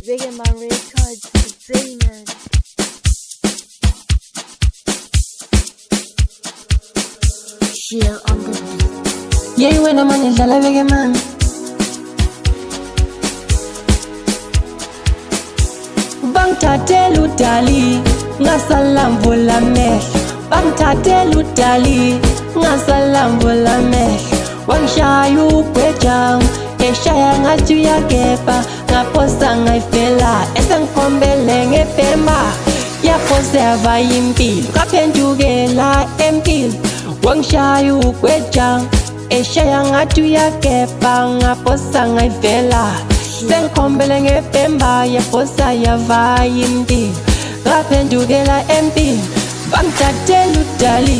Vegeman Records Entertainment. Chill on the beat. Yeah, when I'm on the Vegeman. Bangithathela udali ngasalambula amehlo, bangithathela udali ngasalambula amehlo. Wangishaya ugwejanga eshaya ngathi uyakepha, ngaphosa ngayifela esengikhombele ngepemba. Yaphosa yava impilo kaphendukela empilo. Wangishaya ugwejanga eshaya ngathi uyakepha, ngaphosa ngayifela sengikhombele ngepemba. Yaphosa yava impilo kaphendukela empilo. Bangithathela udali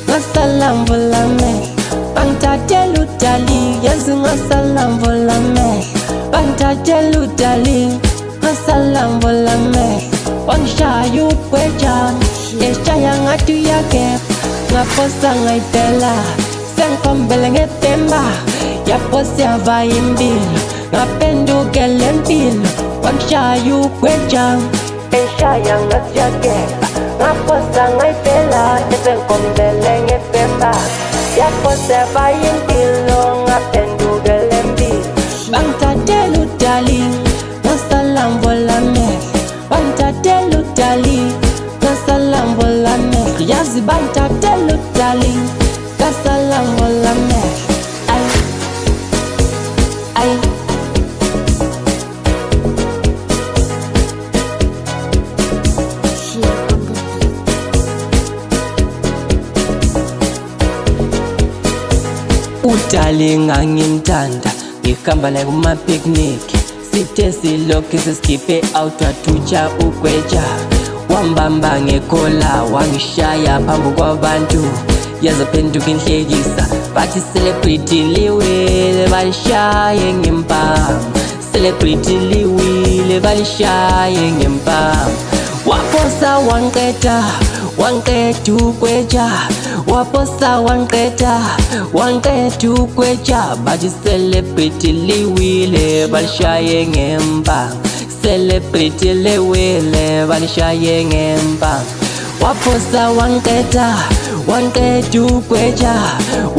ngasalambula amehlo, bangithathela udali yazi ngasalambula amehlo, bangithathela udali ngasalambula amehlo. Wangishaya ugwejana eshaya ngathi uyakepha, ngaphosa ngayifela sengikhombele ngepemba. Yaphosa yava impilo ngaphendukela empilo. Wangishaya ugwejana eshaya ngathi uyakepha, ngaphosa ngayifela sengikhombele ngepemba. Yaphosa yava impilo ngaphendukela empilo. Bangithathela udali ngasalambula amehlo, bangithathela udali ngasalambula amehlo. Yazi bangithathela udali ngasalambula amehlo. Ay Chill on the beat. udali ngangimthanda, ngihamba naye kuma-picnic, sithe silokhu sesikhiphe out wathutsha ugweja. Wambamba ngekhola wangishaya phambi kwabantu, yazophenduka inhlekisa bathi celebrity liwile, balishaye ngempama. Celebrity liwile, balishaye ngempama. Waphosa wangiqeda, wangiqeda ugweja. Waphosa wangiqeda, wangiqeda ugweja. Bathi celebrity liwile, balishaye ngempama. Celebrity liwile, balishaye ngempama. Waphosa wangiqeda, wangiqeda ugweja.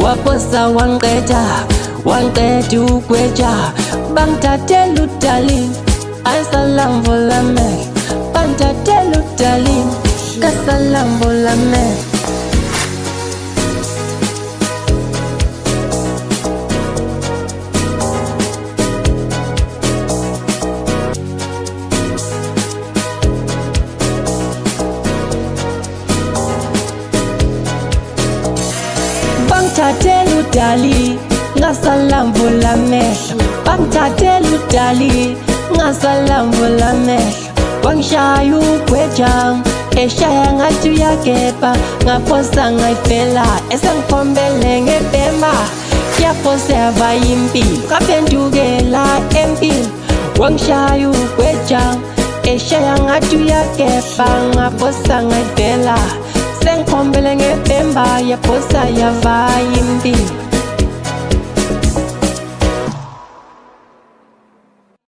Waphosa wangiqeda, wangiqeda ugweja. Bangithathela udali ngasalambula amehlo, bangithathela udali ngasalambula amehlo. Bangithathela udali ngasalambula amehlo, bangithathela udali ngasalambula amehlo. Wangishaya ugwejanga eshaya ngathi uyakepha, ngaphosa ngayifela esengikhombele ngepemba. Yaphosa yava impilo kaphendukela empilo. Wangishaya ugwejanga eshaya ngathi uyakepha, ngaphosa ngayifela sengikhombele ngepemba. Yaphosa yava impilo.